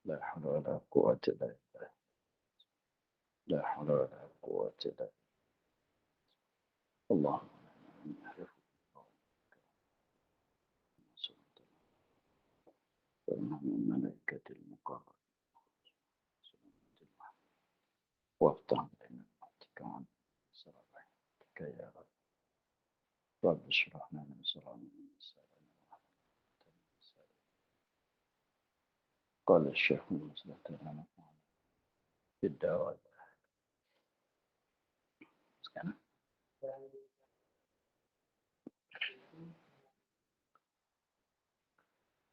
لا حول ولا قوة إلا بالله. لا حول ولا قوة إلا بالله. اللهم نعرف ومن الملائكة المقربين وافتح بين رحمتك عن سرابك يا رب. رب اشرح لنا صدرنا قال الشيخ المصلح لنا في الدعوة.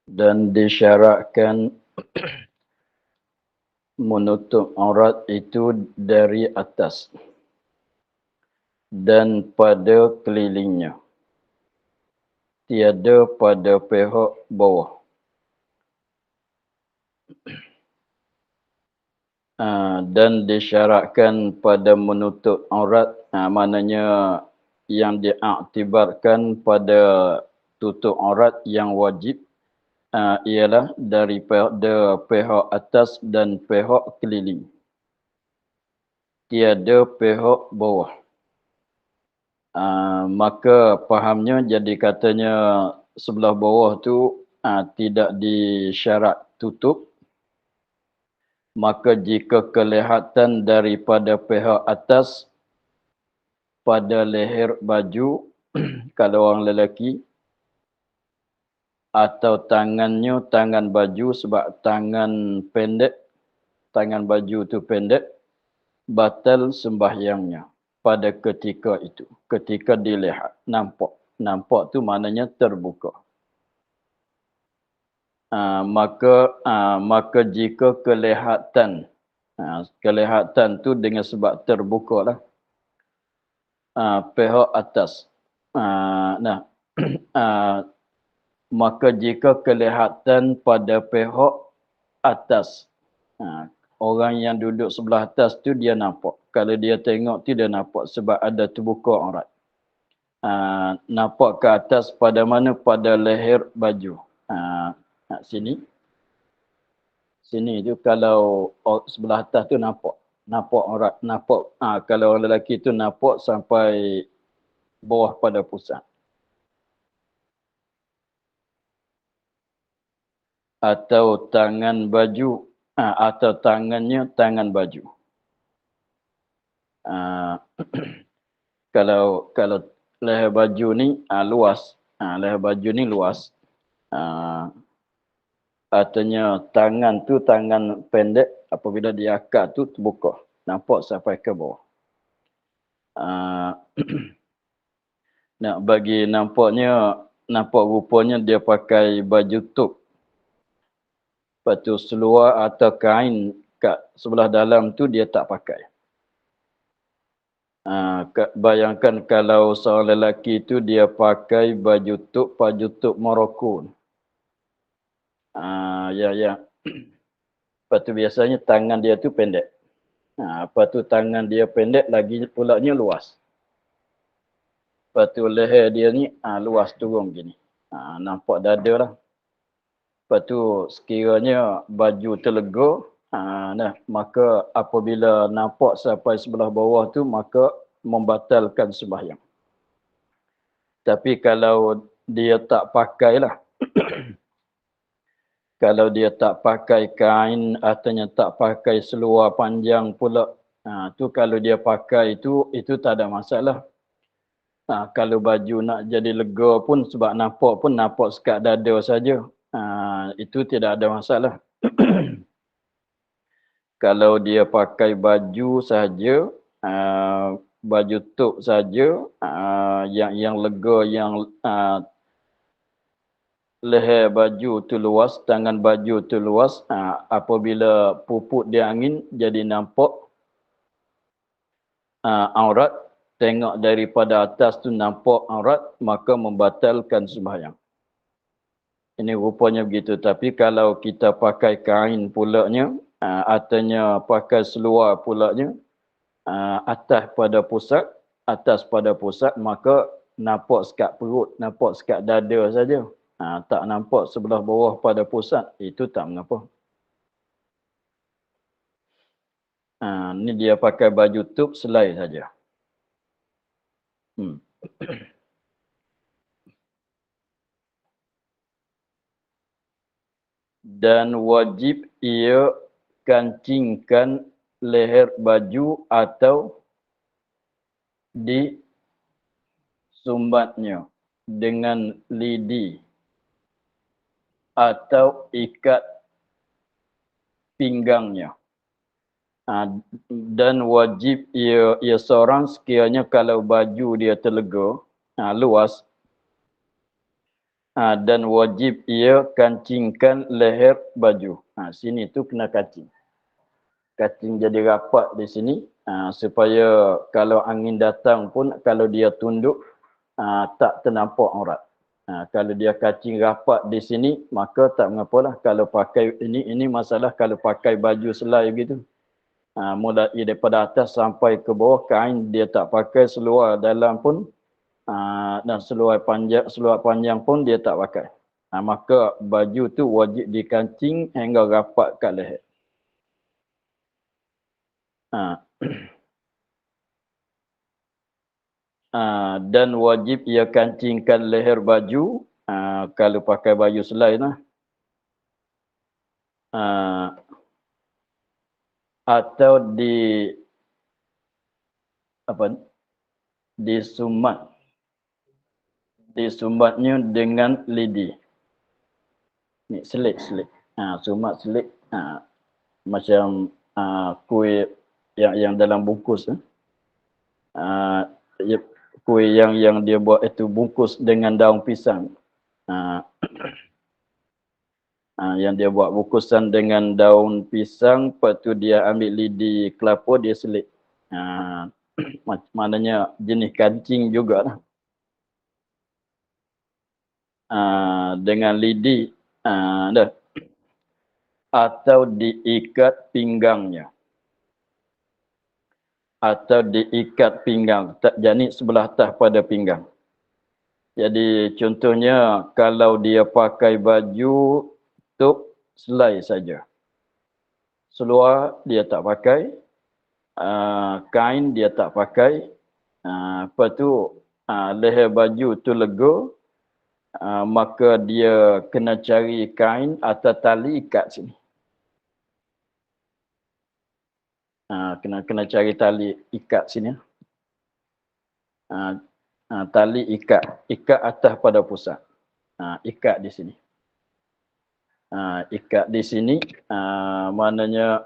Dan disyaratkan menutup aurat itu dari atas dan pada kelilingnya, tiada pada pihak bawah. Dan disyaratkan pada menutup aurat, maknanya yang diaktibarkan pada tutup aurat yang wajib ialah daripada pihak atas dan pihak keliling. Tiada pihak bawah. Maka fahamnya jadi katanya sebelah bawah tu tidak disyarat tutup. Maka jika kelihatan daripada pihak atas pada leher baju kalau orang lelaki, atau tangannya tangan baju sebab tangan pendek, tangan baju tu pendek, batal sembahyangnya pada ketika itu, ketika dilihat, nampak. Nampak tu maknanya terbuka. Maka jika kelihatan, kelihatan tu dengan sebab terbuka lah, pihak atas. Maka jika kelihatan pada pihak atas, orang yang duduk sebelah atas tu dia nampak. Kalau dia tengok tu dia nampak sebab ada terbuka aurat. Nampak ke atas pada mana? Pada leher baju. Sini. Sini tu kalau sebelah atas tu nampak. Nampak aurat. Nampak. Kalau orang lelaki tu nampak sampai bawah pada pusat. Atau tangan baju. Atau tangannya tangan baju. Kalau leher baju ni luas. Leher baju ni luas. Artinya tangan tu tangan pendek, apabila dia akad tu terbuka. Nampak sampai ke bawah. Nak bagi nampaknya, nampak rupanya dia pakai baju tuk. Lepas tu seluar atau kain kat sebelah dalam tu dia tak pakai. Bayangkan kalau seorang lelaki tu dia pakai baju tuk Morocco. Ya. Lepas tu biasanya tangan dia tu pendek. Lepas tu tangan dia pendek lagi pulaknya luas. Lepas tu leher dia ni luas turun gini. Nampak dada lah. Lepas tu sekiranya baju terlega, maka apabila nampak sampai sebelah bawah tu, maka membatalkan sembahyang. Tapi kalau dia tak pakailah, kalau dia tak pakai kain, artinya tak pakai seluar panjang pula, tu kalau dia pakai itu tak ada masalah. Kalau baju nak jadi lega pun, sebab nampak pun nampak sekat dada saja, itu tidak ada masalah. Kalau dia pakai baju saja, baju tuk saja, yang lega, yang leher baju tu luas, tangan baju tu luas, apabila pupuk dia angin jadi nampak aurat, tengok daripada atas tu nampak aurat, maka membatalkan sembahyang. Ini rupanya begitu. Tapi kalau kita pakai kain pulaknya, artinya pakai seluar pulaknya, atas pada pusat, maka nampak sekat perut, nampak sekat dada saja. Tak nampak sebelah bawah pada pusat, itu tak mengapa. Ni dia pakai baju top selai saja. Dan wajib ia kancingkan leher baju atau di sumbatnya dengan lidi atau ikat pinggangnya. Dan wajib ia seorang sekiranya kalau baju dia terlega, luas, dan wajib ia kancingkan leher baju. Sini tu kena kancing. Kancing jadi rapat di sini supaya kalau angin datang pun kalau dia tunduk tak ternampak aurat. Kalau dia kancing rapat di sini maka tak mengapalah. Kalau pakai ini masalah kalau pakai baju selai begitu. Mulai daripada atas sampai ke bawah kain dia tak pakai, seluar dalam pun dan seluar panjang pun dia tak pakai. Maka baju tu wajib dikancing hingga rapat kat leher. Dan wajib ia kancingkan leher baju kalau pakai baju selai lah. Atau disumbatnya dengan lidi. Ni selit. Sumat selit. Macam kuih yang dalam bungkus. Kuih yang dia buat itu bungkus dengan daun pisang. Yang dia buat bungkusan dengan daun pisang, lepas tu dia ambil lidi kelapa, dia selit. Maknanya jenis kancing jugalah. Dengan lidi dah. Atau diikat pinggangnya. Atau diikat pinggang. Jadi sebelah atas pada pinggang. Jadi contohnya kalau dia pakai baju top selai saja. Seluar dia tak pakai. Kain dia tak pakai. Lepas tu leher baju tu lega. Maka dia kena cari kain atau tali ikat sini. Kena cari tali ikat sini. Tali ikat atas pada pusat. Ikat di sini. Ikat di sini maknanya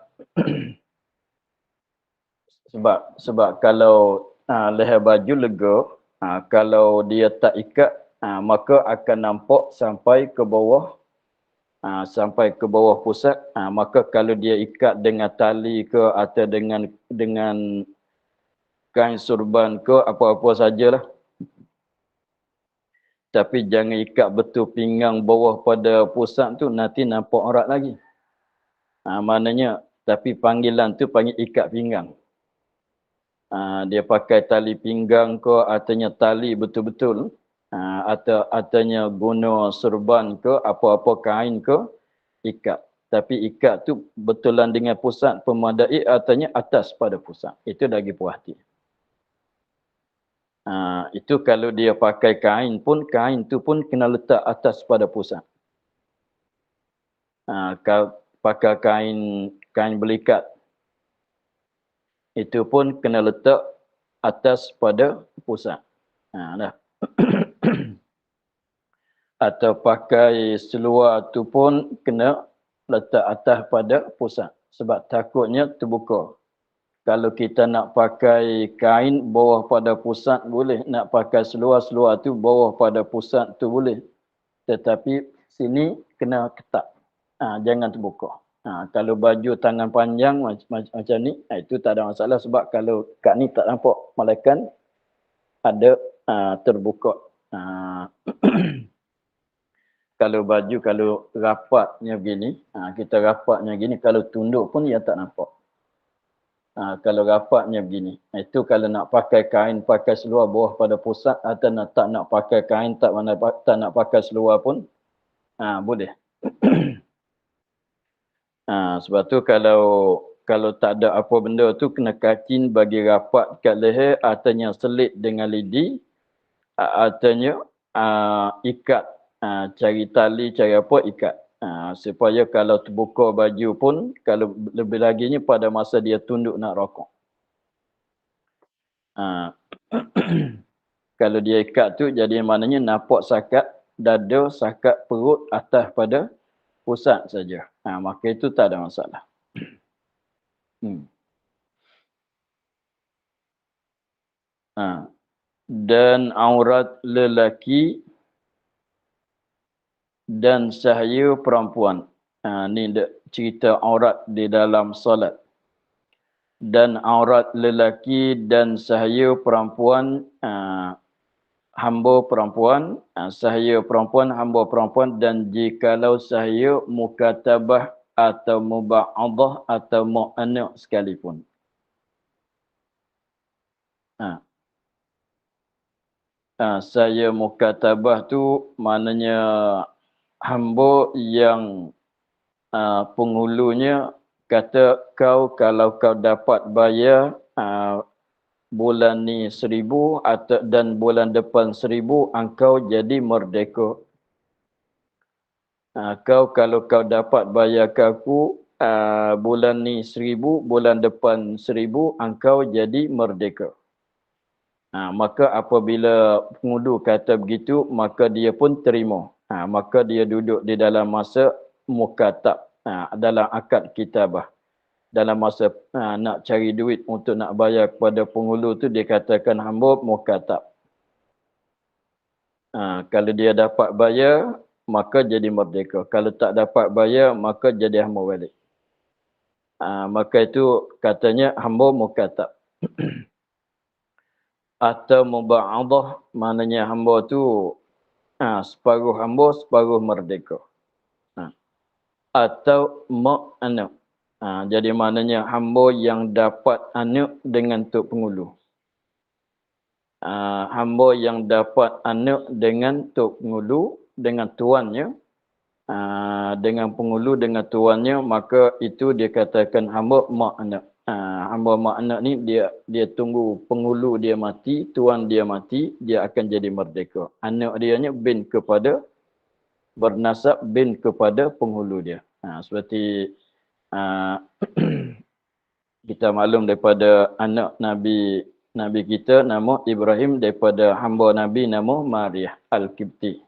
sebab kalau leher baju lega, kalau dia tak ikat maka akan nampak sampai ke bawah. Sampai ke bawah pusat, maka kalau dia ikat dengan tali ke atau dengan kain surban ke apa-apa sajalah. Tapi jangan ikat betul pinggang bawah pada pusat tu, nanti nampak aurat lagi. Maknanya, tapi panggilan tu panggil ikat pinggang. Dia pakai tali pinggang ke, artinya tali betul-betul. Atau artinya guna surban ke, apa-apa kain ke, ikat. Tapi ikat tu betulan dengan pusat pemadai, artinya atas pada pusat. Itu lagi puas hati. Itu kalau dia pakai kain pun, kain tu pun kena letak atas pada pusat. Kalau pakai kain belikat, itu pun kena letak atas pada pusat. Dah. Atau pakai seluar tu pun kena letak atas pada pusat. Sebab takutnya terbuka. Kalau kita nak pakai kain bawah pada pusat boleh. Nak pakai seluar tu bawah pada pusat tu boleh. Tetapi sini kena ketat. Jangan terbuka. Kalau baju tangan panjang macam ni, itu tak ada masalah. Sebab kalau kat ni tak nampak malaikat ada terbuka. Kalau baju, kalau rapatnya begini, kita rapatnya begini, kalau tunduk pun dia tak nampak. Kalau rapatnya begini. Itu kalau nak pakai kain, pakai seluar bawah pada pusat, atau tak nak pakai kain, tak nak pakai seluar pun, boleh. Sebab tu kalau kalau tak ada apa benda tu kena kacin bagi rapat kat leher, artinya selit dengan lidi, artinya ikat, cari tali, cari apa, ikat. Supaya kalau terbuka baju pun, kalau lebih laginya pada masa dia tunduk nak rokok. Kalau dia ikat tu, jadi maknanya nampak sakat dada, sakat perut atas pada pusat saja. Maka itu tak ada masalah. Dan aurat lelaki dan sahaya perempuan. Ni cerita aurat di dalam solat. Dan aurat lelaki dan sahaya perempuan, hamba perempuan, sahaya perempuan, hamba perempuan, dan jikalau sahaya mukatabah atau muba'adah atau mu'anak sekalipun. Saya mukatabah tu maknanya hamba yang penghulunya kata kau kalau kau dapat bayar bulan ni 1,000 dan bulan depan 1,000, engkau jadi merdeka. Kau kalau kau dapat bayar ke aku bulan ni 1,000, bulan depan 1,000, engkau jadi merdeka. Maka apabila penghulu kata begitu, maka dia pun terima. Maka dia duduk di dalam masa mukatab, dalam akad kitabah. Dalam masa nak cari duit untuk nak bayar kepada penghulu tu, dia katakan hamba mukatab. Kalau dia dapat bayar, maka jadi merdeka. Kalau tak dapat bayar, maka jadi hamba balik. Maka itu katanya hamba mukatab. Atau muba'adah, maknanya hamba tu separuh hamba, separuh merdeka. Atau mu'anak. Jadi maknanya hamba yang dapat anak dengan tok penghulu. Hamba yang dapat anak dengan tok penghulu, dengan tuannya, dengan penghulu, dengan tuannya, maka itu dia katakan hamba mu'anak. Hamba makna ni dia tunggu penghulu dia mati, tuan dia mati, dia akan jadi merdeka. Anak dia nya bin kepada, bernasab bin kepada penghulu dia. Seperti kita maklum daripada anak Nabi kita nama Ibrahim, daripada hamba Nabi nama Maryah Al-Qibti.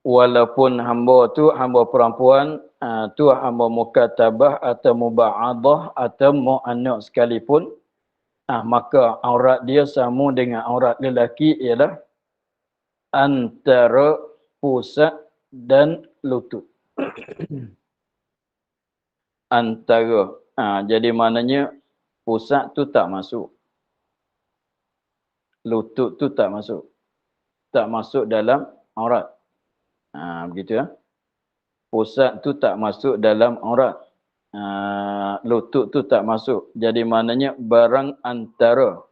Walaupun hamba tu hamba perempuan, tu hamba mukatabah atau muba'adah atau mu'anak sekalipun, maka aurat dia sama dengan aurat lelaki, ialah antara pusat dan lutut. Antara. Jadi maknanya pusat tu tak masuk. Lutut tu tak masuk. Tak masuk dalam aurat. Begitu ya. Pusat tu tak masuk dalam aurat. Lutut tu tak masuk. Jadi maknanya barang antara.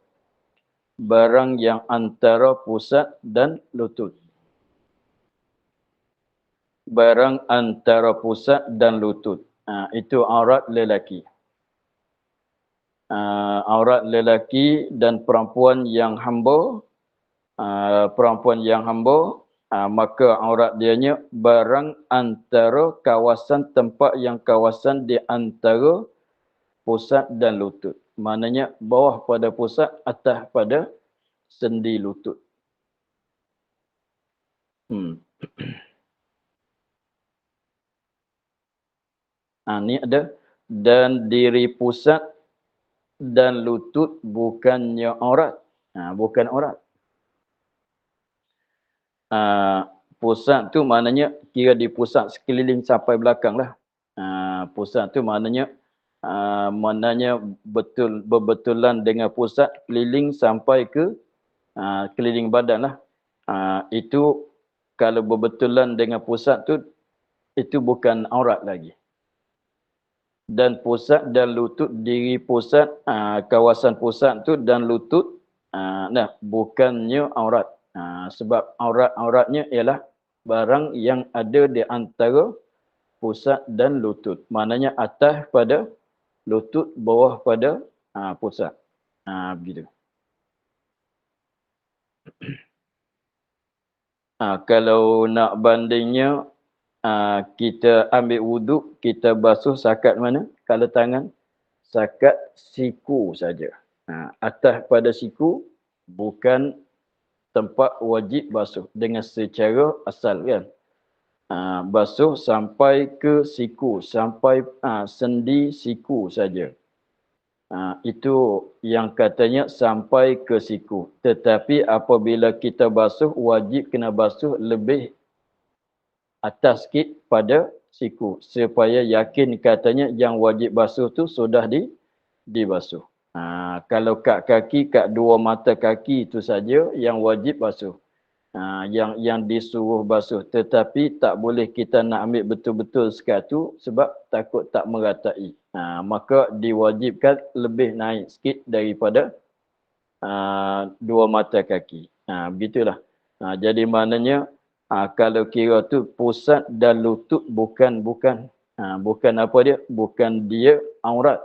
Barang yang antara pusat dan lutut. Barang antara pusat dan lutut. Itu aurat lelaki. Aurat lelaki dan perempuan yang hamba. Perempuan yang hamba. Maka aurat dianya barang antara kawasan tempat yang kawasan di antara pusat dan lutut. Maknanya bawah pada pusat, atas pada sendi lutut. Ni ada. Dan diri pusat dan lutut bukannya aurat. Bukan aurat. Pusat tu maknanya kira di pusat sekeliling sampai belakang lah. Pusat tu maknanya berbetulan dengan pusat keliling sampai ke keliling badan lah. Itu kalau berbetulan dengan pusat tu, itu bukan aurat lagi. Dan pusat dan lutut, diri pusat, kawasan pusat tu dan lutut, bukannya aurat. Sebab auratnya ialah barang yang ada di antara pusat dan lutut. Maknanya atas pada lutut, bawah pada pusat. Begitu. Kalau nak bandingnya, kita ambil wuduk, kita basuh sakat mana? Kalau tangan, sakat siku saja. Atas pada siku, bukan tempat wajib basuh. Dengan secara asal kan. Basuh sampai ke siku, sampai sendi siku saja. Itu yang katanya sampai ke siku. Tetapi apabila kita basuh, wajib kena basuh lebih atas sikit pada siku. Supaya yakin katanya yang wajib basuh tu sudah dibasuh. Kalau kat kaki, kat dua mata kaki itu saja yang wajib basuh. Yang disuruh basuh. Tetapi tak boleh kita nak ambil betul-betul sekatu sebab takut tak meratai. Maka diwajibkan lebih naik sikit daripada dua mata kaki. Begitulah. Jadi maknanya kalau kira tu pusat dan lutut bukan apa dia? Bukan dia aurat.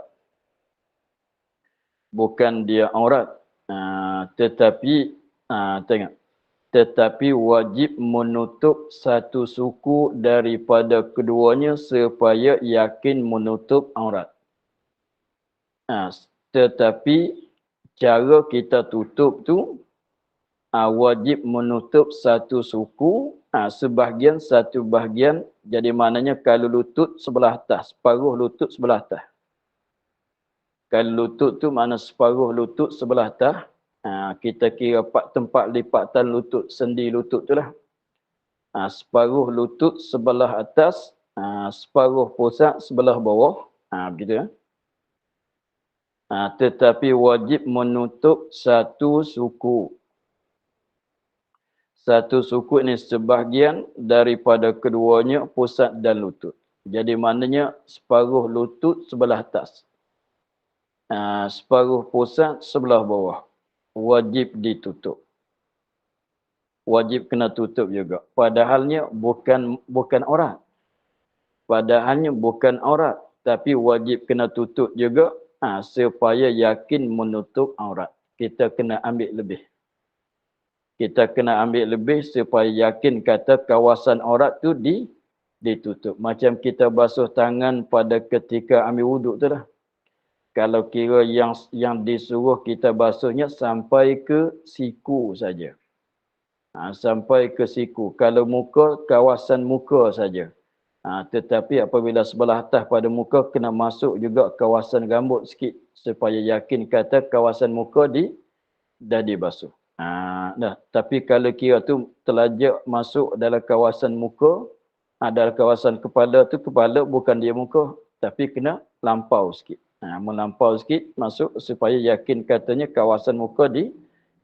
Bukan dia aurat. Tetapi tengok. Tetapi wajib menutup satu suku daripada keduanya supaya yakin menutup aurat. Tetapi cara kita tutup tu wajib menutup satu suku, satu bahagian. Jadi maknanya kalau lutut sebelah atas, separuh lutut sebelah atas. Kalau lutut tu mana separuh lutut sebelah atas, kita kira tempat lipatan lutut, sendi lutut tu lah. Separuh lutut sebelah atas, separuh pusat sebelah bawah. Begitu ya. Tetapi wajib menutup satu suku. Satu suku ini sebahagian daripada keduanya pusat dan lutut. Jadi maknanya separuh lutut sebelah atas. Separuh pusat sebelah bawah. Wajib ditutup. Wajib kena tutup juga. Padahalnya bukan aurat. Padahalnya bukan aurat. Tapi wajib kena tutup juga supaya yakin menutup aurat. Kita kena ambil lebih. Kita kena ambil lebih supaya yakin kata kawasan aurat tu ditutup. Macam kita basuh tangan pada ketika ambil wuduk tu lah. Kalau kira yang disuruh kita basuhnya sampai ke siku saja. Sampai ke siku. Kalau muka, kawasan muka saja. Tetapi apabila sebelah atas pada muka, kena masuk juga kawasan rambut sikit. Supaya yakin kata kawasan muka dah dibasuh. Tapi kalau kira tu terlajak masuk dalam kawasan muka, dalam kawasan kepala tu, kepala bukan dia muka. Tapi kena lampau sikit. Melampau sikit masuk supaya yakin katanya kawasan muka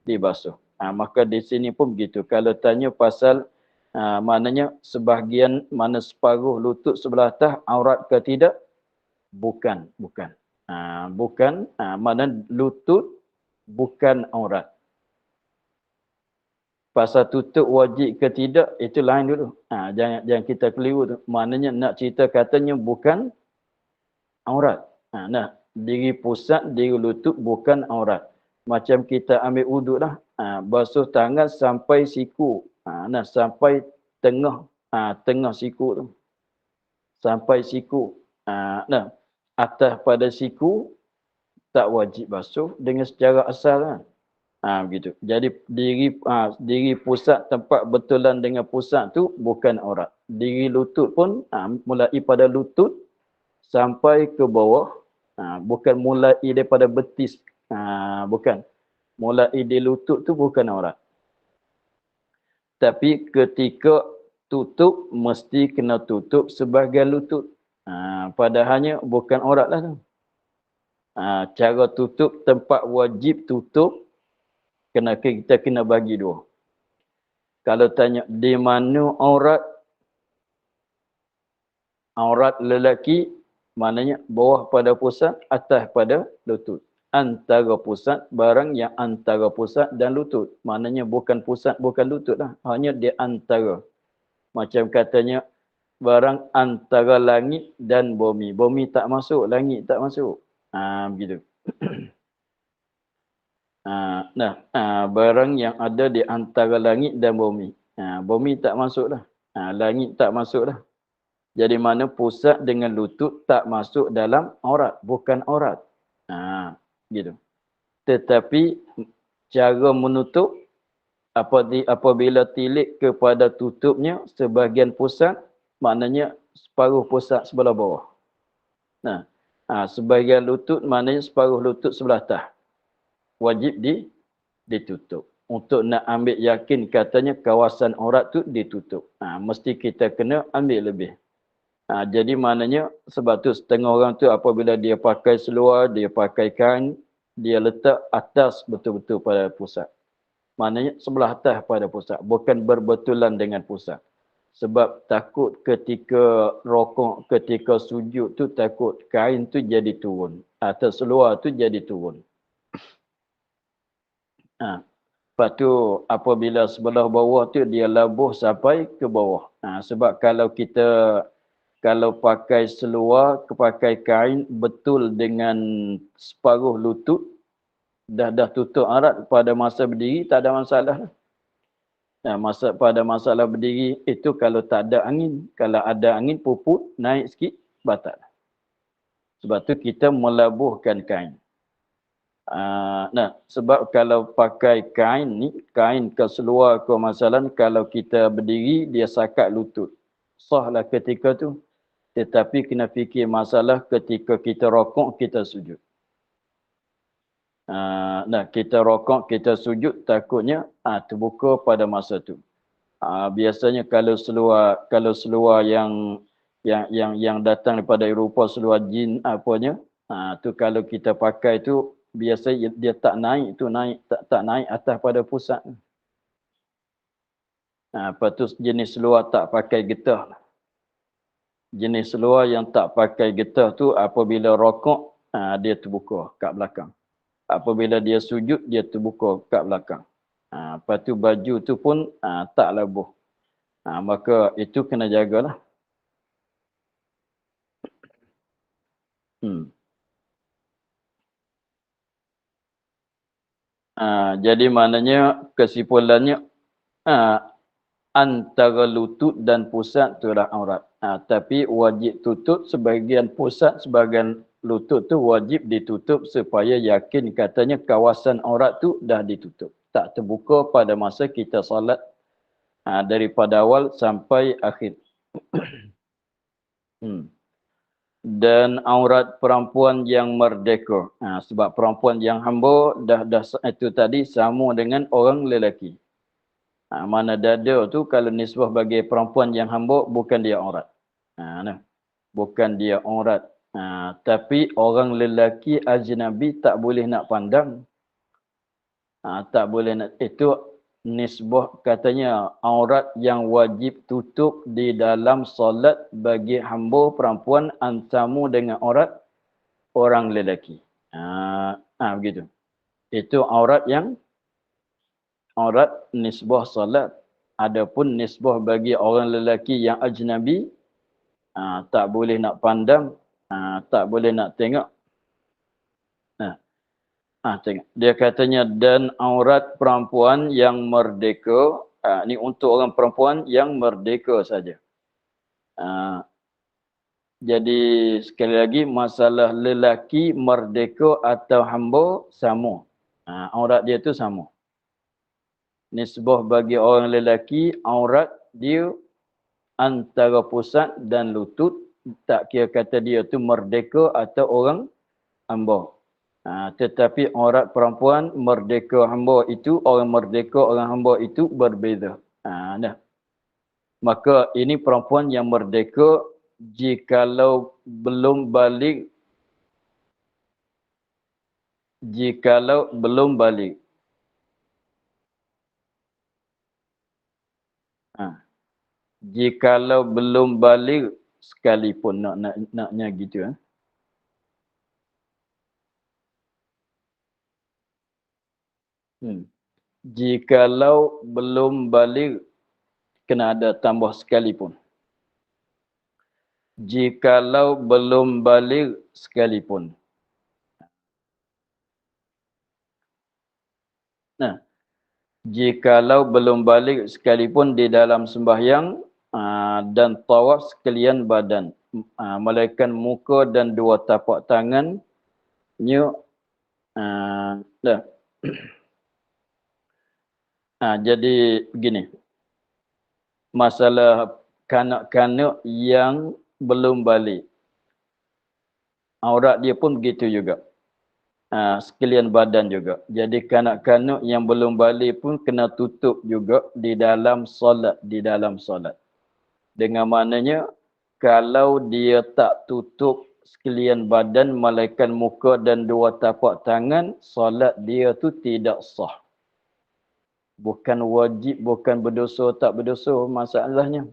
dibasuh. Maka di sini pun begitu. Kalau tanya pasal maknanya sebahagian mana separuh lutut sebelah atas aurat ke tidak? Bukan. Mana lutut bukan aurat. Pasal tutup wajib ke tidak, itu lain dulu. Jangan kita keliru tu. Maknanya nak cerita katanya bukan aurat. Diri pusat, diri lutut bukan aurat. Macam kita ambil wuduk lah. Basuh tangan sampai siku. Sampai tengah siku tu. Sampai siku. Atas pada siku, tak wajib basuh dengan secara asal lah. Begitu. Jadi diri pusat tempat betulan dengan pusat tu bukan aurat. Diri lutut pun mulai pada lutut sampai ke bawah. Bukan mulai daripada betis. Bukan. Mulai di lutut tu bukan aurat. Tapi ketika tutup, mesti kena tutup sebahagian lutut. Padahalnya bukan aurat lah tu. Cara tutup, tempat wajib tutup, kita kena bagi dua. Kalau tanya di mana aurat lelaki, maknanya bawah pada pusat, atas pada lutut. Antara pusat, barang yang antara pusat dan lutut. Maknanya bukan pusat, bukan lutut lah. Hanya di antara. Macam katanya, barang antara langit dan bumi. Bumi tak masuk, langit tak masuk. Begitu. Barang yang ada di antara langit dan bumi. Bumi tak masuk dah. Langit tak masuk dah. Jadi mana pusat dengan lutut tak masuk dalam aurat. Bukan aurat. Gitu. Tetapi cara menutup, apabila tilik kepada tutupnya sebahagian pusat, maknanya separuh pusat sebelah bawah. Sebahagian lutut maknanya separuh lutut sebelah atas. Wajib ditutup. Untuk nak ambil yakin katanya kawasan aurat tu ditutup. Mesti kita kena ambil lebih. Jadi maknanya sebab tu setengah orang tu apabila dia pakai seluar, dia pakai kain, dia letak atas betul-betul pada pusat. Maknanya sebelah atas pada pusat. Bukan berbetulan dengan pusat. Sebab takut ketika rokok, ketika sujud tu takut kain tu jadi turun. Atau seluar tu jadi turun. Lepas tu apabila sebelah bawah tu dia labuh sampai ke bawah. Sebab kalau pakai seluar, pakai kain betul dengan separuh lutut, dah tutup aurat pada masa berdiri, tak ada masalah. Pada masalah berdiri itu kalau tak ada angin. Kalau ada angin, puput, naik sikit, batal. Sebab tu kita melabuhkan kain. Sebab kalau pakai kain ni, kain ke seluar ke masalah, kalau kita berdiri, dia sakat lutut. Sahlah ketika tu. Tetapi kena fikir masalah ketika kita rokok, kita sujud. Kita rokok, kita sujud, takutnya terbuka pada masa tu. Biasanya kalau seluar yang datang daripada Eropah, seluar jin apanya, tu kalau kita pakai tu biasa dia tak naik tu, tak naik atas pada pusat. Lepas tu jenis seluar tak pakai getah. Jenis seluar yang tak pakai getah tu apabila rokok, dia terbuka kat belakang. Apabila dia sujud, dia terbuka kat belakang. Lepas tu baju tu pun tak labuh. Maka itu kena jagalah. Jadi maknanya kesimpulannya antara lutut dan pusat itulah aurat. Tapi wajib tutup sebahagian pusat, sebahagian lutut tu wajib ditutup supaya yakin katanya kawasan aurat tu dah ditutup. Tak terbuka pada masa kita salat daripada awal sampai akhir. Dan aurat perempuan yang merdeka. Sebab perempuan yang hamba dah itu tadi sama dengan orang lelaki. Mana dada tu kalau nisbah bagi perempuan yang hamba bukan dia aurat. Bukan dia aurat. Tapi orang lelaki ajnabi tak boleh nak pandang. Tak boleh nak. Itu nisbah katanya aurat yang wajib tutup di dalam solat bagi hamba perempuan antamu dengan aurat orang lelaki. Begitu. Itu aurat nisbah solat. Adapun nisbah bagi orang lelaki yang ajnabi, tak boleh nak pandang, tak boleh nak tengok. Tengok. Dia katanya dan aurat perempuan yang merdeka, ni untuk orang perempuan yang merdeka saja. Jadi sekali lagi masalah lelaki merdeka atau hamba sama. Aurat dia tu sama. Nisbah bagi orang lelaki, aurat dia antara pusat dan lutut. Tak kira kata dia tu merdeka atau orang hamba. Tetapi aurat perempuan, merdeka hamba itu, orang merdeka, orang hamba itu berbeza. Maka ini perempuan yang merdeka jikalau belum balik. Jikalau belum balik. Jikalau belum balik sekalipun naknya gitu. Jikalau belum balik kena ada tambah sekalipun. Jikalau belum baligh sekalipun. Nah, jikalau belum baligh sekalipun di dalam sembahyang dan tawaf sekalian badan, melainkan muka dan dua tapak tangannya, dah. Jadi begini, masalah kanak-kanak yang belum balik, aurat dia pun begitu juga. Sekalian badan juga. Jadi kanak-kanak yang belum balik pun kena tutup juga di dalam solat. Dengan maknanya, kalau dia tak tutup sekalian badan, melainkan muka dan dua tapak tangan, solat dia tu tidak sah. Bukan wajib, bukan berdosa, tak berdosa masalahnya.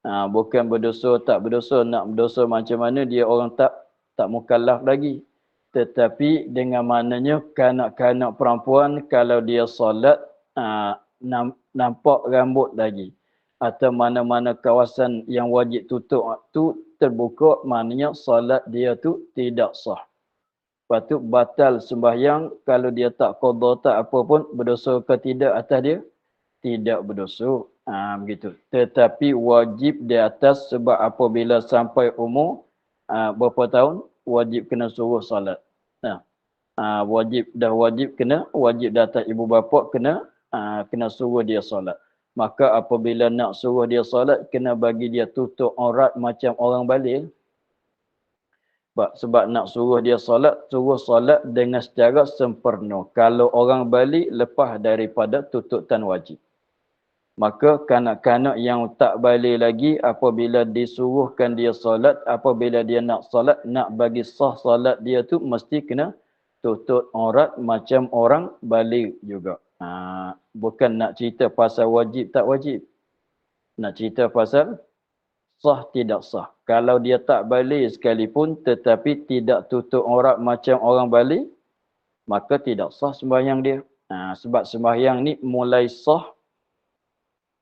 Bukan berdosa, tak berdosa. Nak berdosa macam mana, dia orang tak mukallaf lagi. Tetapi dengan maknanya kanak-kanak perempuan kalau dia solat nampak rambut lagi atau mana-mana kawasan yang wajib tutup tu terbuka, maknanya solat dia tu tidak sah. Lepas tu batal sembahyang kalau dia tak qada tak apa pun, berdosa ke tidak atas dia? Tidak berdosa. Begitu. Tetapi wajib di atas sebab apabila sampai umur berapa tahun, wajib kena suruh solat. Wajib di atas ibu bapa kena suruh dia solat. Maka apabila nak suruh dia solat, kena bagi dia tutup aurat macam orang balik. Sebab nak suruh dia solat dengan secara sempurna. Kalau orang balik lepas daripada tututan wajib. Maka kanak-kanak yang tak balik lagi, apabila disuruhkan dia solat, apabila dia nak solat, nak bagi sah solat dia tu mesti kena tutup aurat macam orang balik juga. Bukan nak cerita pasal wajib tak wajib. Nak cerita pasal sah tidak sah. Kalau dia tak balik sekalipun tetapi tidak tutup aurat macam orang balik, maka tidak sah sembahyang dia. Sebab sembahyang ni mulai sah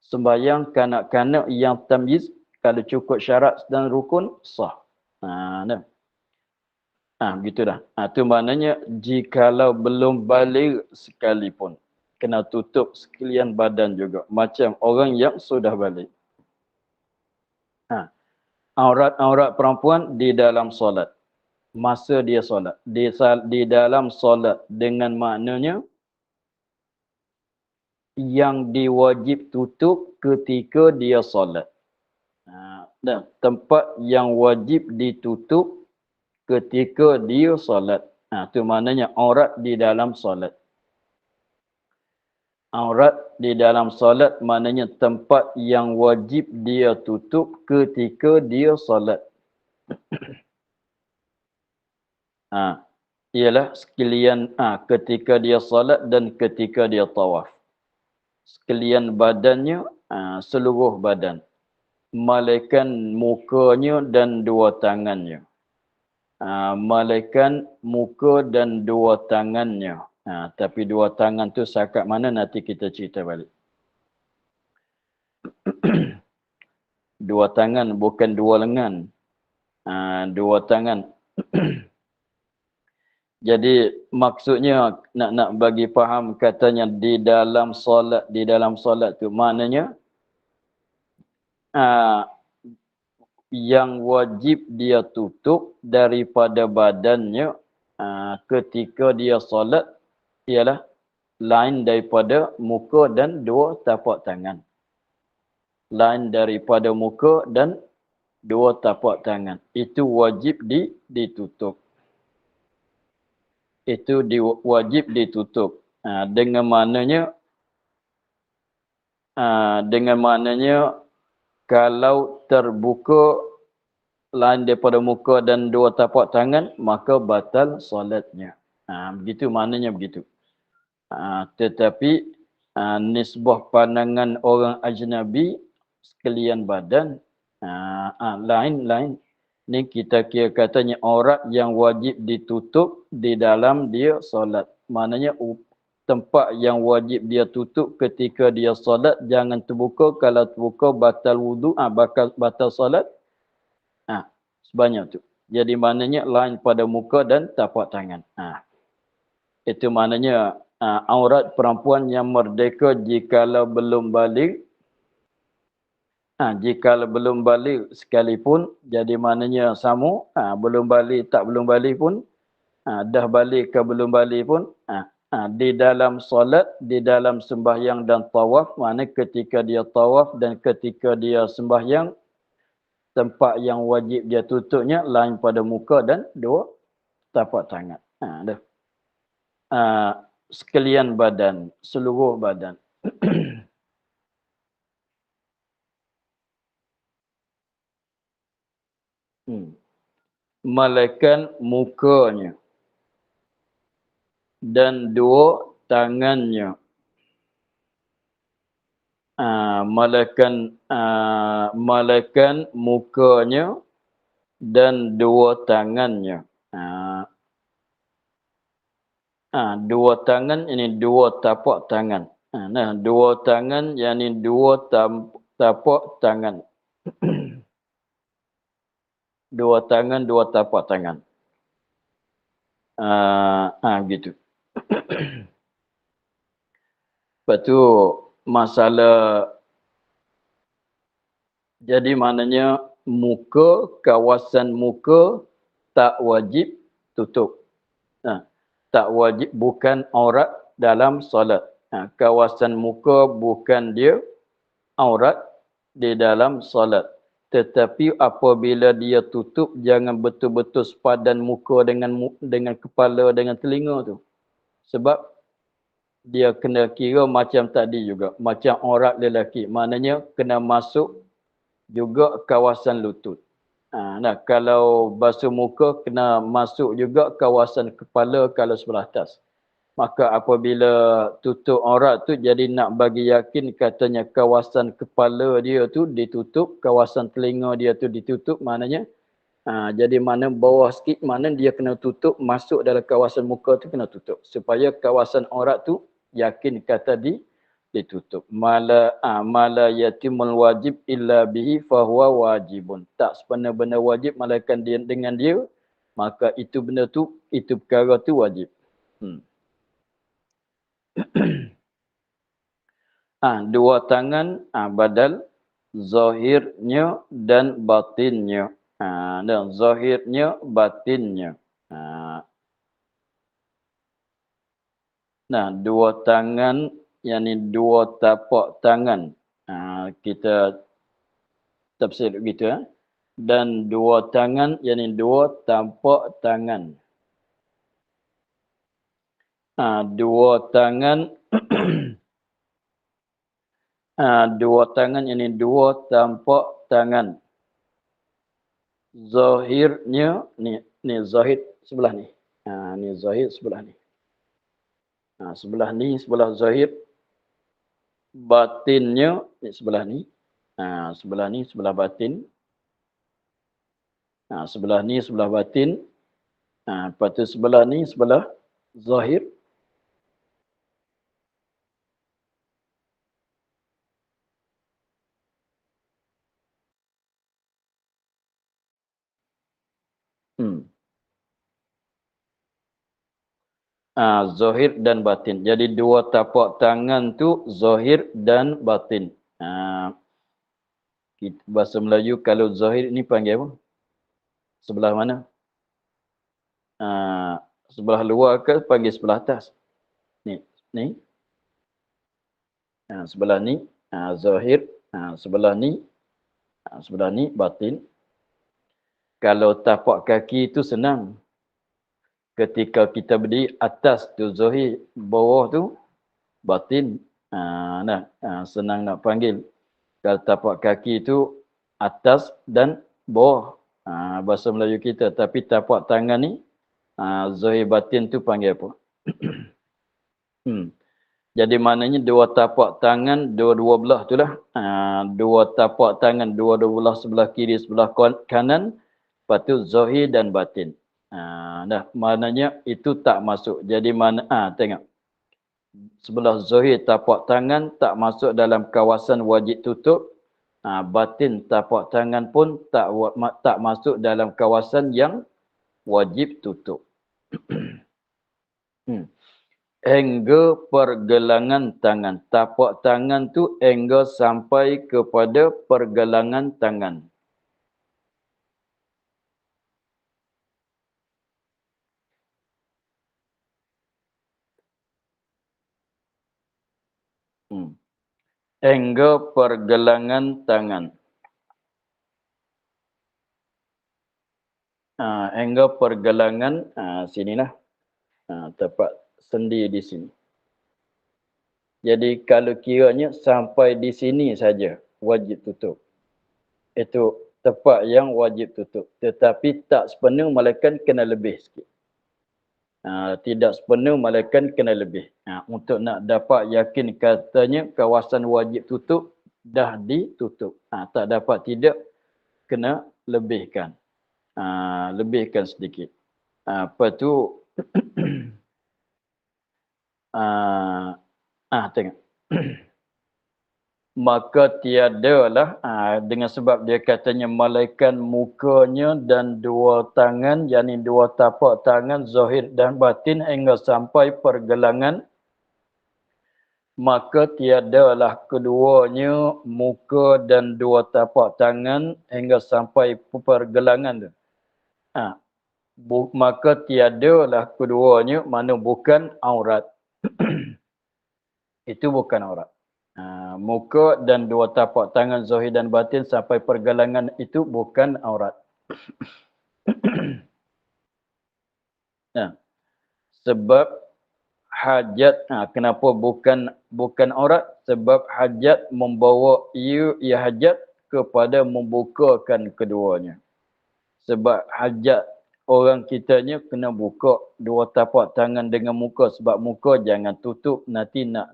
sembahyang kanak-kanak yang tamyiz, kalau cukup syarat dan rukun, sah. Begitu dah. Itu maknanya jikalau belum balik sekalipun, kena tutup sekalian badan juga. Macam orang yang sudah balik. Aurat perempuan di dalam solat. Masa dia solat. Di dalam solat dengan maknanya yang diwajib tutup ketika dia solat. Dan tempat yang wajib ditutup ketika dia solat. Itu maknanya aurat di dalam solat. Aurat di dalam solat maknanya tempat yang wajib dia tutup ketika dia solat. Ialah sekalian ketika dia solat dan ketika dia tawaf. Sekalian badannya, seluruh badan. Malaikan mukanya dan dua tangannya. Malaikan muka dan dua tangannya. Tapi dua tangan tu sakat mana nanti kita cerita balik. Dua tangan bukan dua lengan. Dua tangan. Jadi maksudnya nak bagi faham katanya di dalam solat tu maknanya yang wajib dia tutup daripada badannya ketika dia solat ialah lain daripada muka dan dua tapak tangan. Lain daripada muka dan dua tapak tangan. Itu wajib ditutup. Itu wajib ditutup. Dengan maknanya kalau terbuka lain daripada muka dan dua tapak tangan, maka batal solatnya. Begitu maknanya begitu. Tetapi nisbah pandangan orang ajnabi sekalian badan lain. Ni kita kira katanya aurat yang wajib ditutup di dalam dia solat. Maknanya tempat yang wajib dia tutup ketika dia solat jangan terbuka. Kalau terbuka batal wudu, batal solat. Sebanyak tu. Jadi maknanya lain pada muka dan tapak tangan. Itu maknanya aurat perempuan yang merdeka jikalau belum balik. Jikalau belum balik sekalipun, jadi maknanya sama. Belum balik, tak belum balik pun. Dah balik ke belum balik pun. Di dalam solat, di dalam sembahyang dan tawaf. Maknanya ketika dia tawaf dan ketika dia sembahyang, tempat yang wajib dia tutupnya lain pada muka dan dua tapak tangan. Sekalian badan, seluruh badan. Melainkan mukanya dan dua tangannya. Melainkan mukanya dan dua tangannya. Dua tangan ini dua tapak tangan. Dua tangan yakni dua tapak tangan. Dua tangan, dua tapak tangan. Gitu. Lepas tu masalah, jadi maknanya muka, kawasan muka tak wajib tutup. Tak wajib, bukan aurat dalam solat. Kawasan muka bukan dia aurat di dalam solat. Tetapi apabila dia tutup, jangan betul-betul sepadan muka dengan kepala, dengan telinga tu. Sebab dia kena kira macam tadi juga. Macam aurat lelaki. Maknanya kena masuk juga kawasan lutut. Kalau basuh muka, kena masuk juga kawasan kepala kalau sebelah atas. Maka apabila tutup aurat tu, jadi nak bagi yakin katanya kawasan kepala dia tu ditutup, kawasan telinga dia tu ditutup, maknanya jadi mana bawah sikit, mana dia kena tutup, masuk dalam kawasan muka tu kena tutup. Supaya kawasan aurat tu yakin kata ditutup. Mala yatimul wajib illa bihi fahuwa wajibun. Tak sebenar-benar wajib melainkan dia dengan dia, maka itu benda tu, itu perkara tu wajib. Dua tangan badal zahirnya dan batinnya. Dan zahirnya, batinnya. Dua tangan, yakni dua tapak tangan. Kita tafsir begitu. Dan dua tangan, yakni dua tapak tangan. Dua tangan, dua tangan, yakni dua tapak tangan. Zahirnya, ni zahir sebelah ni. Ni zahir sebelah ni. Sebelah ni, sebelah zahir. Batinnya, ni sebelah ni. Sebelah ni, sebelah batin. Sebelah ni, sebelah batin. Lepas tu sebelah ni, sebelah zahir. Zahir dan batin. Jadi dua tapak tangan tu zahir dan batin. Bahasa Melayu kalau zahir ni panggil apa? Sebelah mana? Sebelah luar ke panggil sebelah atas? Ni. Sebelah ni zahir. Sebelah ni batin. Kalau tapak kaki itu senang. Ketika kita berdiri, atas tu zahir, bawah tu batin. Senang nak panggil. Kalau tapak kaki itu atas dan bawah. Bahasa Melayu kita. Tapi tapak tangan ni, zahir batin tu panggil apa? Jadi maknanya dua tapak tangan, dua-dua belah tu lah. Dua tapak tangan, dua-dua belah, sebelah kiri, sebelah kanan. Lepas tu zahir dan batin. Maknanya itu tak masuk. Jadi tengok. sebelah zahir tapak tangan tak masuk dalam kawasan wajib tutup. Batin tapak tangan pun tak masuk dalam kawasan yang wajib tutup. Angle pergelangan tangan. Tapak tangan tu angle sampai kepada pergelangan tangan. Angle pergelangan tangan. Angle pergelangan sinilah. Tepat sendi di sini. Jadi kalau kiranya sampai di sini saja wajib tutup. Itu tepat yang wajib tutup. Tetapi tak sepenuh melainkan kena lebih sikit. Tidak sepenuh melainkan kena lebih. Untuk nak dapat yakin katanya kawasan wajib tutup dah ditutup. Tak dapat tidak kena lebihkan. Lebihkan sedikit. Apa tu? Tengok. Maka tiadalah dengan sebab dia katanya malaikat mukanya dan dua tangan, yakni dua tapak tangan zahir dan batin hingga sampai pergelangan, maka tiadalah keduanya muka dan dua tapak tangan hingga sampai pergelangan tu. Maka tiadalah keduanya, mana bukan aurat. Itu bukan aurat. Muka dan dua tapak tangan zahir dan batin sampai pergelangan itu bukan aurat. Sebab hajat, kenapa bukan aurat? Sebab hajat membawa ia hajat kepada membukakan keduanya. Sebab hajat orang kitanya kena buka dua tapak tangan dengan muka, sebab muka jangan tutup, nanti nak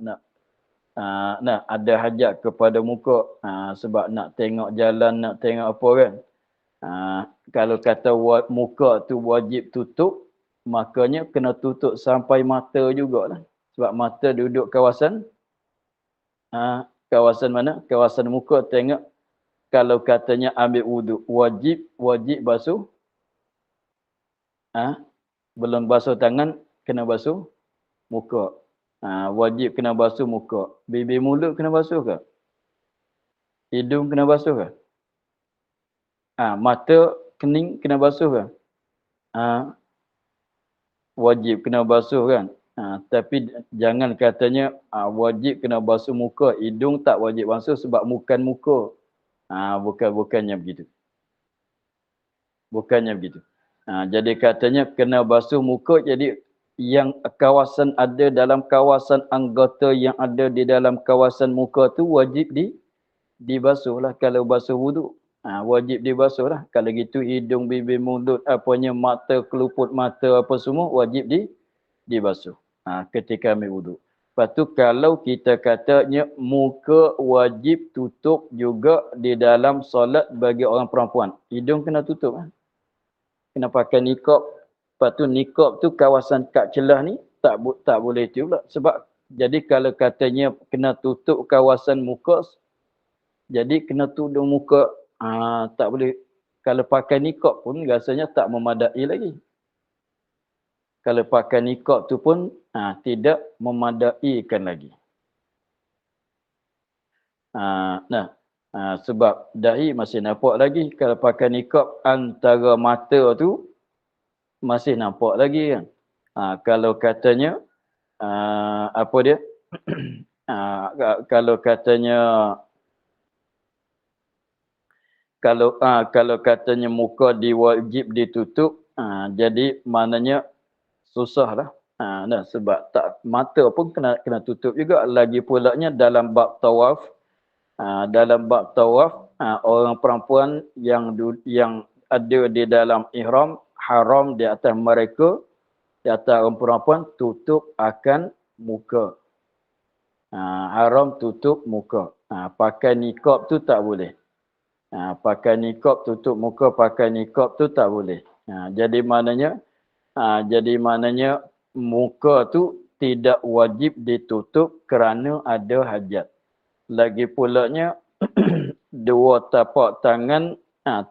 ada hajat kepada muka, sebab nak tengok jalan, nak tengok apa kan. Kalau kata muka tu wajib tutup, makanya kena tutup sampai mata jugalah. Sebab mata duduk kawasan mana? Kawasan muka. Tengok, kalau katanya ambil wuduk, wajib basuh. Belum basuh tangan, kena basuh muka. Wajib kena basuh muka. Bibir mulut kena basuh ke? Hidung kena basuh ke? Mata kening kena basuh ke? Wajib kena basuh kan? Tapi jangan katanya wajib kena basuh muka, hidung tak wajib basuh sebab bukan muka. Bukannya begitu. Bukannya begitu. Jadi katanya kena basuh muka, jadi yang kawasan ada dalam kawasan anggota yang ada di dalam kawasan muka tu wajib dibasuhlah kalau basuh wuduk. Wajib dibasuhlah. Kalau gitu hidung, bibir, mulut, apanya mata, keluput mata apa semua wajib dibasuh ketika ambil wuduk. Lepas tu kalau kita katanya muka wajib tutup juga di dalam solat bagi orang perempuan. Hidung kena tutup. Kena pakai niqab. Lepas tu niqab tu kawasan kat celah ni tak boleh pula. Sebab jadi kalau katanya kena tutup kawasan muka, jadi kena tutup muka, tak boleh. Kalau pakai niqab pun rasanya tak memadai lagi. Kalau pakai niqab tu pun tidak memadaikan lagi. Sebab dahi masih nampak lagi. Kalau pakai niqab antara mata tu masih nampak lagi kan. Kalau katanya apa dia? Kalau katanya kalau katanya muka diwajib ditutup, jadi maknanya susahlah. Sebab tak, mata pun kena tutup juga. Lagi pulanya dalam bab tawaf, orang perempuan yang ada di dalam ihram, haram di atas mereka, di atas orang perempuan tutup akan muka. Haram tutup muka. Pakai niqab tu tak boleh. Pakai niqab tutup muka, pakai niqab tu tak boleh. Jadi maknanya muka tu tidak wajib ditutup kerana ada hajat. Lagi pulanya dua tapak tangan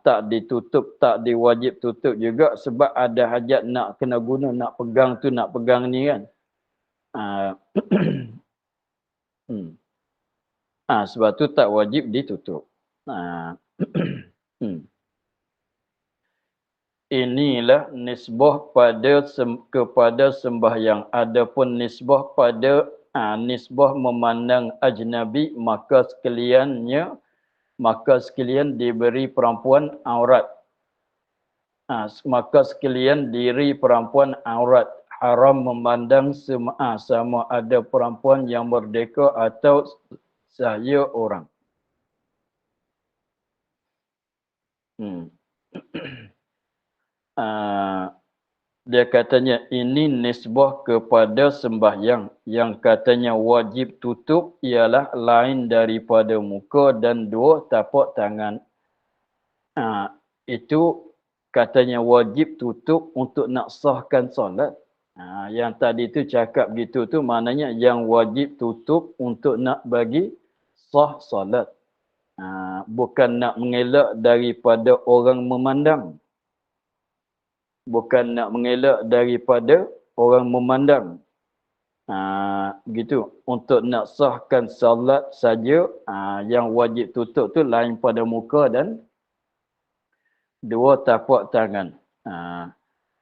tak ditutup, tak diwajib tutup juga sebab ada hajat nak kena guna, nak pegang tu, nak pegang ni kan. Sebab tu tak wajib ditutup. Inilah nisbah kepada sembahyang. Adapun nisbah pada nisbah memandang ajnabi, maka sekalian diberi perempuan aurat. Maka sekalian diri perempuan aurat. Haram memandang sama ada perempuan yang merdeka atau saya orang. Dia katanya ini nisbah kepada sembahyang. Yang katanya wajib tutup ialah lain daripada muka dan dua tapak tangan. Itu katanya wajib tutup untuk nak sahkan solat. Yang tadi tu cakap gitu tu maknanya yang wajib tutup untuk nak bagi sah solat. Bukan nak mengelak daripada orang memandang. Bukan nak mengelak daripada orang memandang. Gitu. Untuk nak sahkan salat saja, yang wajib tutup tu lain pada muka dan dua tapak tangan.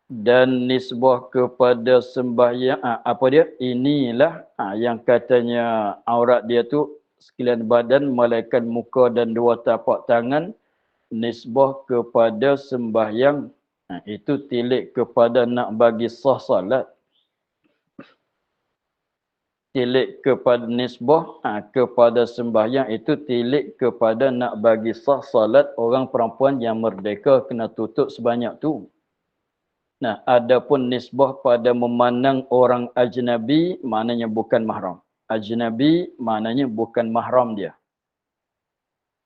Dan nisbah kepada sembahyang, inilah yang katanya aurat dia tu sekalian badan, melainkan muka dan dua tapak tangan. Nisbah kepada sembahyang, itu tilik kepada nak bagi sah salat. Tilik kepada nisbah kepada sembahyang itu tilik kepada nak bagi sah salat orang perempuan yang merdeka kena tutup sebanyak tu. Nah, adapun nisbah pada memandang orang ajnabi maknanya bukan mahram. Ajnabi maknanya bukan mahram dia.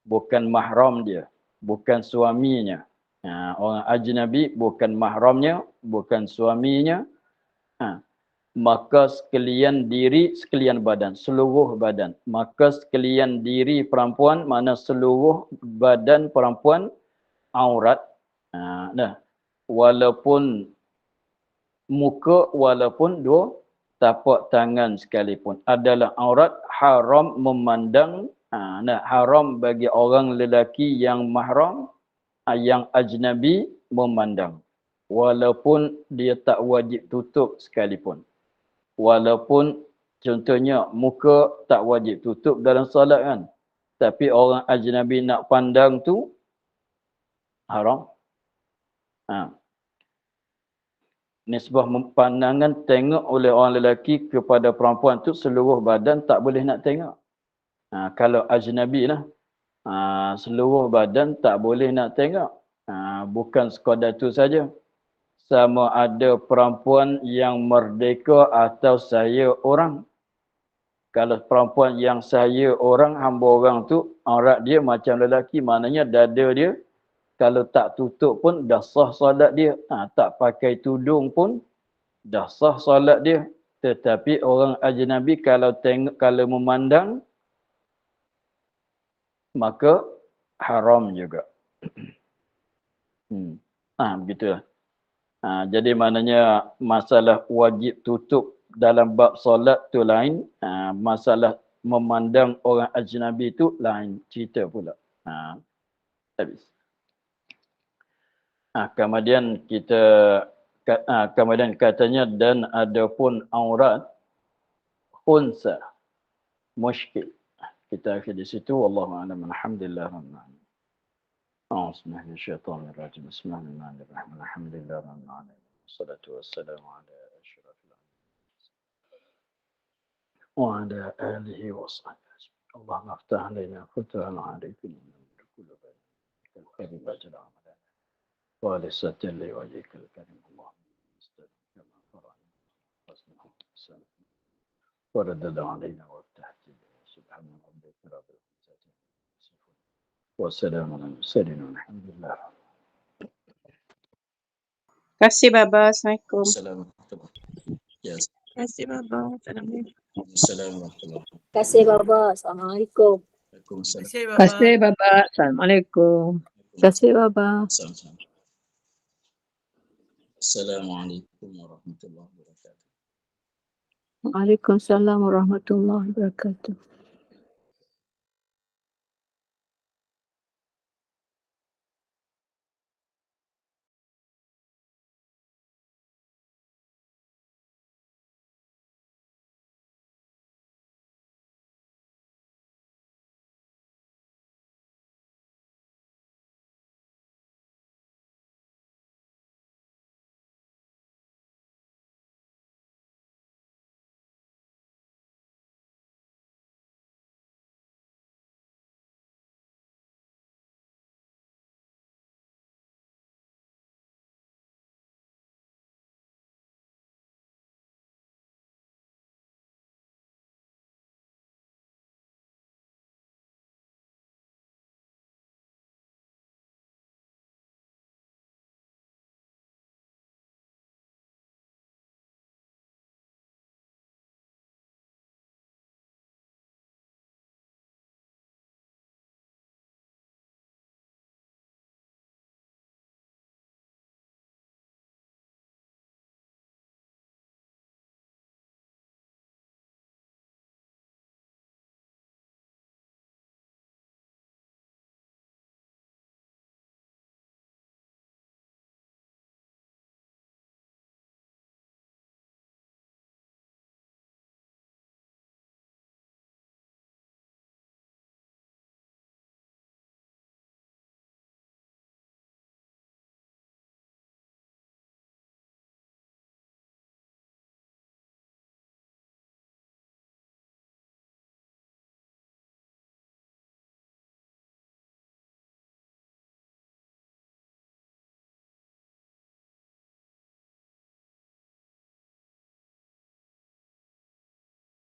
Bukan mahram dia, bukan suaminya. Orang ajnabi bukan mahramnya, bukan suaminya. Maka sekalian diri, sekalian badan, seluruh badan. Maka sekalian diri perempuan, mana seluruh badan perempuan aurat. Walaupun muka, walaupun dua tapak tangan sekalipun adalah aurat, haram memandang. Haram bagi orang lelaki yang mahram, yang ajnabi memandang. Walaupun dia tak wajib tutup sekalipun. Walaupun contohnya muka tak wajib tutup dalam solat kan. Tapi orang ajnabi nak pandang tu haram. Nisbah pandangan tengok oleh orang lelaki kepada perempuan tu seluruh badan tak boleh nak tengok. Kalau ajnabi lah. Seluruh badan tak boleh nak tengok. Bukan sekadar tu saja. Sama ada perempuan yang merdeka atau saya orang. Kalau perempuan yang saya orang, hamba orang tu, aurat dia macam lelaki, maknanya dada dia kalau tak tutup pun dah sah solat dia. Tak pakai tudung pun dah sah solat dia. Tetapi orang ajnabi kalau tengok, kalau memandang, maka haram juga. Begitulah. Jadi maknanya masalah wajib tutup dalam bab solat tu lain, masalah memandang orang ajnabi tu lain cerita pula. Habis. Kemudian katanya dan adapun aurat khunsa muskil. Kita akhir di situ. Wallahu a'lam. Alhamdulillah. Bismillahirrahmanirrahim. Bismillahirrahmanirrahim. Alhamdulillah. Wassalatu wassalamu ala asyrafil anbiya'i wa ala alihi wa sahbihi. Allahumma aftah alaina futuhan arifin min kulli bayn kal bajal amalan wa lisatan li wajhikal karim. Allahumma astaghfir kama farana wasnahu salam wa raddad alaina wa aftah subhana rabbika rabbil izzati wassalamu ala mursalin walhamdulillah. Terima kasih Baba. Assalamualaikum. Assalamualaikum. Yes. kasih Baba. Assalamualaikum. Assalamualaikum. Terima kasih Baba. Assalamualaikum. Waalaikumsalam. Kasih Terima Baba. kasih Baba. Assalamualaikum. Terima kasih Baba. Assalamualaikum warahmatullahi wabarakatuh. Waalaikumsalam warahmatullahi wabarakatuh.